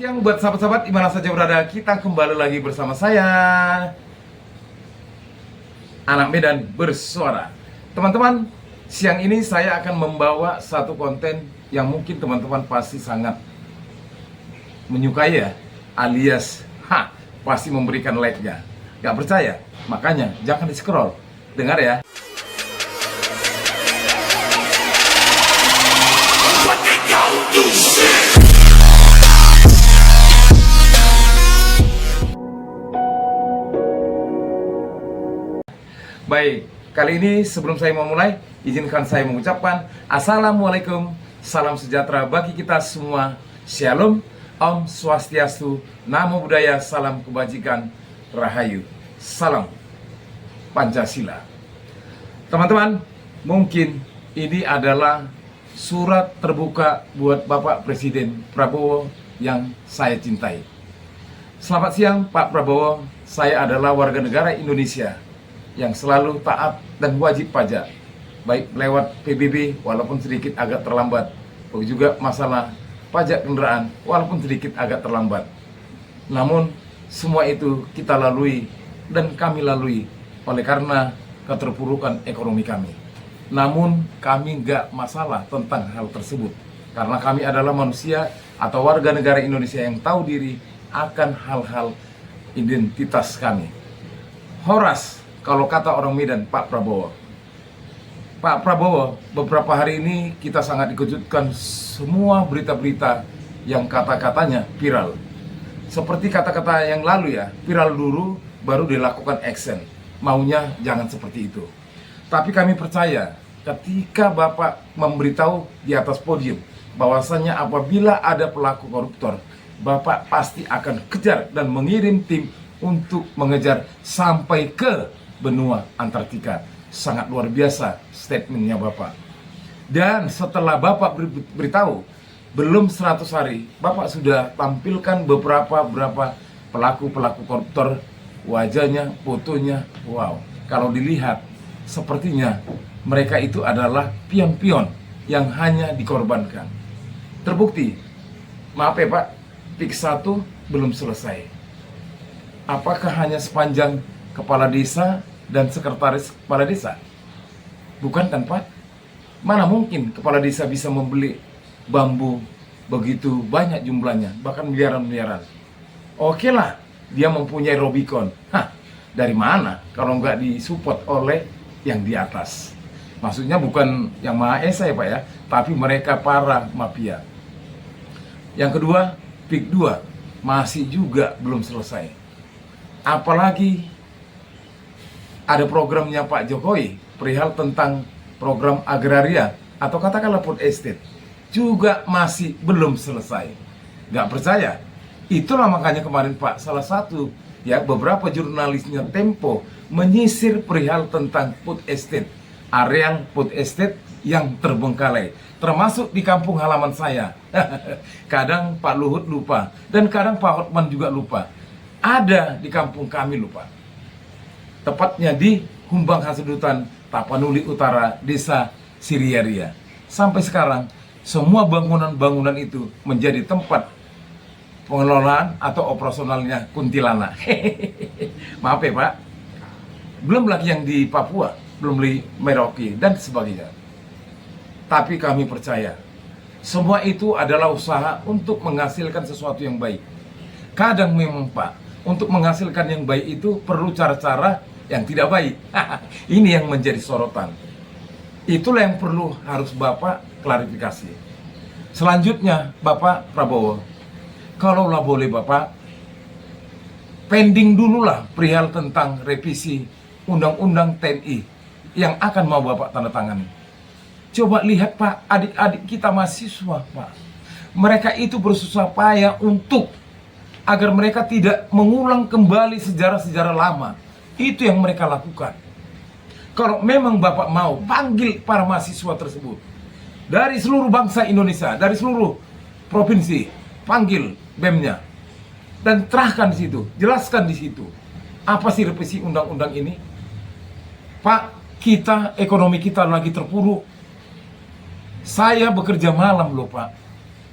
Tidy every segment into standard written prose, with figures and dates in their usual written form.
Yang buat sahabat-sahabat dimana saja berada, kita kembali lagi bersama saya, Anak Medan Bersuara. Teman-teman, siang ini saya akan membawa satu konten yang mungkin teman-teman pasti sangat menyukai ya, alias pasti memberikan like-nya. Gak percaya? Makanya jangan di-scroll. Dengar ya. Baik, kali ini sebelum saya memulai, izinkan saya mengucapkan Assalamualaikum, salam sejahtera bagi kita semua. Shalom, Om Swastiastu, Namo Buddhaya, salam kebajikan, Rahayu, salam Pancasila. Teman-teman, mungkin ini adalah surat terbuka buat Bapak Presiden Prabowo yang saya cintai. Selamat siang Pak Prabowo, saya adalah warga negara Indonesia yang selalu taat dan wajib pajak, baik lewat PBB walaupun sedikit agak terlambat, juga masalah pajak kendaraan walaupun sedikit agak terlambat. Namun semua itu kita lalui dan kami lalui oleh karena keterpurukan ekonomi kami. Namun kami nggak masalah tentang hal tersebut, karena kami adalah manusia atau warga negara Indonesia yang tahu diri akan hal-hal identitas kami. Horas kalau kata orang Medan, Pak Prabowo. Pak Prabowo, beberapa hari ini kita sangat dikejutkan semua berita-berita yang kata-katanya viral. Seperti kata-kata yang lalu ya, viral dulu baru dilakukan action. Maunya jangan seperti itu. Tapi kami percaya ketika Bapak memberitahu di atas podium bahwasanya apabila ada pelaku koruptor, Bapak pasti akan kejar dan mengirim tim untuk mengejar sampai ke benua Antartika. Sangat luar biasa statementnya Bapak. Dan setelah Bapak beritahu, belum 100 hari, Bapak sudah tampilkan beberapa pelaku-pelaku koruptor. Wajahnya, fotonya, wow. Kalau dilihat, sepertinya mereka itu adalah pion-pion yang hanya dikorbankan. Terbukti, maaf ya Pak, PIK 1 belum selesai. Apakah hanya sepanjang kepala desa dan sekretaris kepala desa? Bukan kan Pak? Mana mungkin kepala desa bisa membeli bambu begitu banyak jumlahnya, bahkan miliaran-miliaran. Oke lah, dia mempunyai Rubicon. Dari mana kalau nggak disupport oleh yang di atas? Maksudnya bukan yang Maha Esa ya Pak ya, tapi mereka para mafia. Yang kedua, PIK 2 masih juga belum selesai. Apalagi ada programnya Pak Jokowi perihal tentang program agraria atau katakanlah food estate juga masih belum selesai. Nggak percaya? Itulah makanya kemarin Pak, salah satu ya beberapa jurnalisnya Tempo menyisir perihal tentang food estate, areal food estate yang terbengkalai, termasuk di kampung halaman saya. Kadang Pak Luhut lupa dan kadang Pak Hotman juga lupa. Ada di kampung kami lupa. Tepatnya di Humbang Hasudutan, Tapanuli Utara, Desa Siriaria. Sampai sekarang, semua bangunan-bangunan itu menjadi tempat pengelolaan atau operasionalnya kuntilanak. Maaf ya Pak, belum lagi yang di Papua, belum di Merauke, dan sebagainya. Tapi kami percaya, semua itu adalah usaha untuk menghasilkan sesuatu yang baik. Kadang memang Pak, untuk menghasilkan yang baik itu perlu cara-cara yang tidak baik. Ini yang menjadi sorotan. Itulah yang perlu harus Bapak klarifikasi. Selanjutnya Bapak Prabowo, kalaulah boleh Bapak, pending dululah perihal tentang revisi Undang-Undang TNI yang akan mau Bapak tanda tangani. Coba lihat Pak, adik-adik kita mahasiswa Pak, mereka itu bersusah payah untuk agar mereka tidak mengulang kembali sejarah-sejarah lama. Itu yang mereka lakukan. Kalau memang Bapak mau, panggil para mahasiswa tersebut dari seluruh bangsa Indonesia, dari seluruh provinsi, panggil BEM-nya dan terahkan di situ, jelaskan di situ apa sih revisi undang-undang ini. Pak, ekonomi kita lagi terpuruk. Saya bekerja malam loh Pak.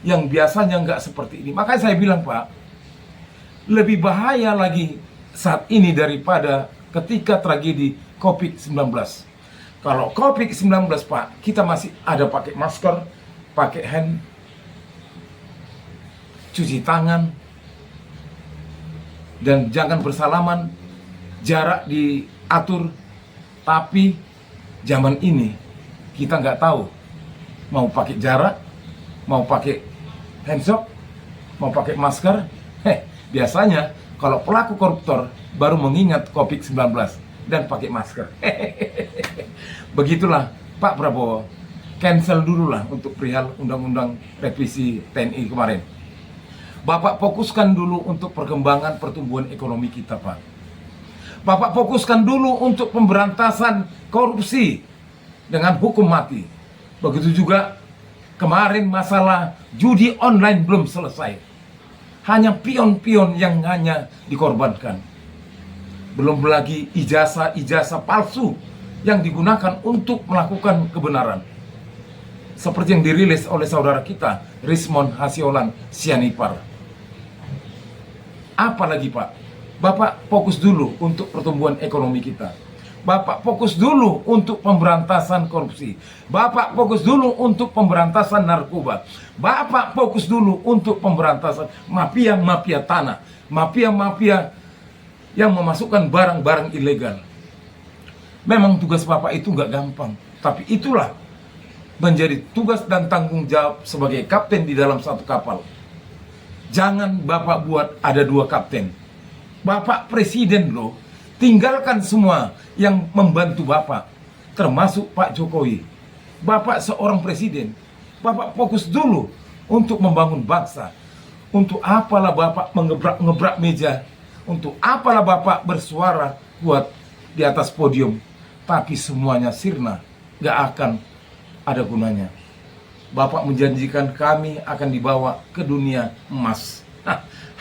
yang biasanya nggak seperti ini. Makanya saya bilang, Pak, lebih bahaya lagi saat ini daripada ketika tragedi COVID-19. Kalau COVID-19, Pak, kita masih ada pakai masker, pakai hand, cuci tangan, dan jangan bersalaman, jarak diatur. Tapi zaman ini kita nggak tahu mau pakai jarak, mau pakai handshake, mau pakai masker. Biasanya kalau pelaku koruptor baru mengingat COVID-19 dan pakai masker. Begitulah Pak Prabowo, cancel dulu lah untuk perihal undang-undang revisi TNI kemarin. Bapak fokuskan dulu untuk perkembangan pertumbuhan ekonomi kita, Pak. Bapak fokuskan dulu untuk pemberantasan korupsi dengan hukum mati. Begitu juga kemarin masalah judi online belum selesai. Hanya pion-pion yang hanya dikorbankan. Belum lagi ijazah palsu yang digunakan untuk melakukan kebenaran. Seperti yang dirilis oleh saudara kita, Rismon Hasiolan Sianipar. Apalagi, Pak? Bapak fokus dulu untuk pertumbuhan ekonomi kita. Bapak fokus dulu untuk pemberantasan korupsi. Bapak fokus dulu untuk pemberantasan narkoba. Bapak fokus dulu untuk pemberantasan mafia-mafia tanah. Mafia-mafia yang memasukkan barang-barang ilegal. Memang tugas Bapak itu nggak gampang. Tapi itulah menjadi tugas dan tanggung jawab sebagai kapten di dalam satu kapal. Jangan Bapak buat ada dua kapten. Bapak presiden loh. Tinggalkan semua yang membantu Bapak, termasuk Pak Jokowi. Bapak seorang presiden. Bapak fokus dulu untuk membangun bangsa. Untuk apalah Bapak mengebrak-ngebrak meja? Untuk apalah Bapak bersuara kuat di atas podium? Tapi semuanya sirna, gak akan ada gunanya. Bapak menjanjikan kami akan dibawa ke dunia emas.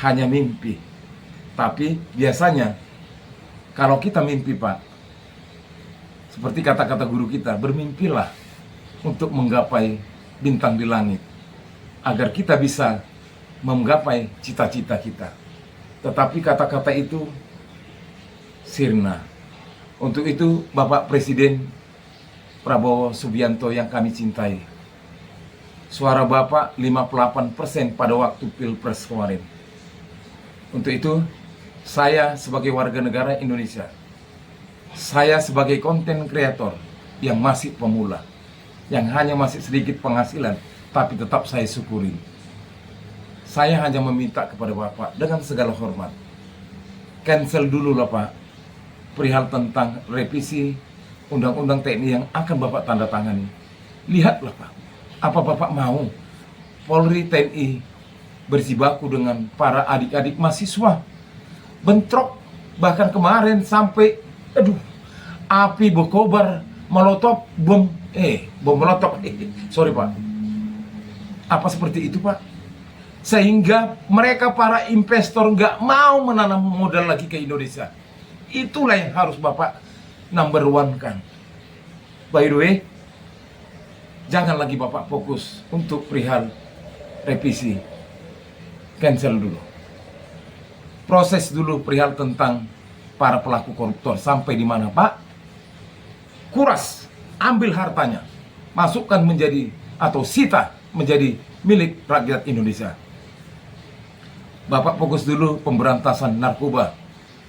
Hanya mimpi. Tapi biasanya kalau kita mimpi, Pak, seperti kata-kata guru kita, bermimpilah untuk menggapai bintang di langit, agar kita bisa menggapai cita-cita kita. Tetapi kata-kata itu sirna. Untuk itu Bapak Presiden Prabowo Subianto yang kami cintai, suara Bapak 58% pada waktu Pilpres kemarin. Untuk itu saya sebagai warga negara Indonesia, saya sebagai konten kreator yang masih pemula, yang hanya masih sedikit penghasilan, tapi tetap saya syukuri. Saya hanya meminta kepada Bapak dengan segala hormat, cancel dulu lah Pak, perihal tentang revisi Undang-Undang TNI yang akan Bapak tanda tangani. Lihatlah Pak, apa Bapak mau Polri TNI berjibaku dengan para adik-adik mahasiswa? Bentrok, bahkan kemarin sampai api berkobar, molotov, bom molotov, sorry Pak. Apa seperti itu Pak? Sehingga mereka para investor nggak mau menanam modal lagi ke Indonesia. Itulah yang harus Bapak number one kan. By the way, jangan lagi Bapak fokus untuk perihal revisi. Cancel dulu. Proses dulu perihal tentang para pelaku koruptor. Sampai di mana Pak? Kuras, ambil hartanya, masukkan menjadi atau sita menjadi milik rakyat Indonesia. Bapak fokus dulu pemberantasan narkoba.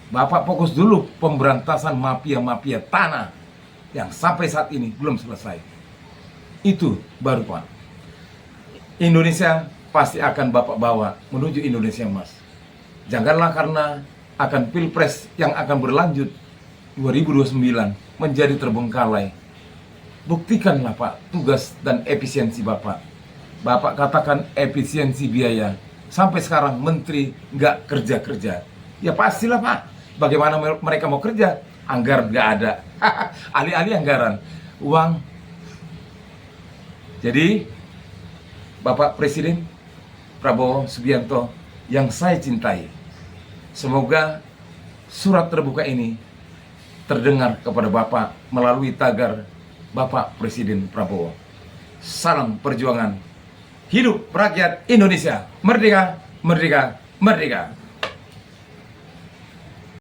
Bapak fokus dulu pemberantasan mafia-mafia tanah yang sampai saat ini belum selesai. Itu baru Pak. Indonesia pasti akan Bapak bawa menuju Indonesia emas. Janganlah karena akan Pilpres yang akan berlanjut 2029 menjadi terbengkalai. Buktikanlah Pak tugas dan efisiensi Bapak. Bapak katakan efisiensi biaya. Sampai sekarang menteri nggak kerja-kerja. Ya pastilah Pak. Bagaimana mereka mau kerja? Anggaran nggak ada. Alih-alih anggaran, uang. Jadi Bapak Presiden Prabowo Subianto yang saya cintai, semoga surat terbuka ini terdengar kepada Bapak melalui tagar Bapak Presiden Prabowo. Salam perjuangan Hidup rakyat Indonesia. Merdeka, merdeka, merdeka.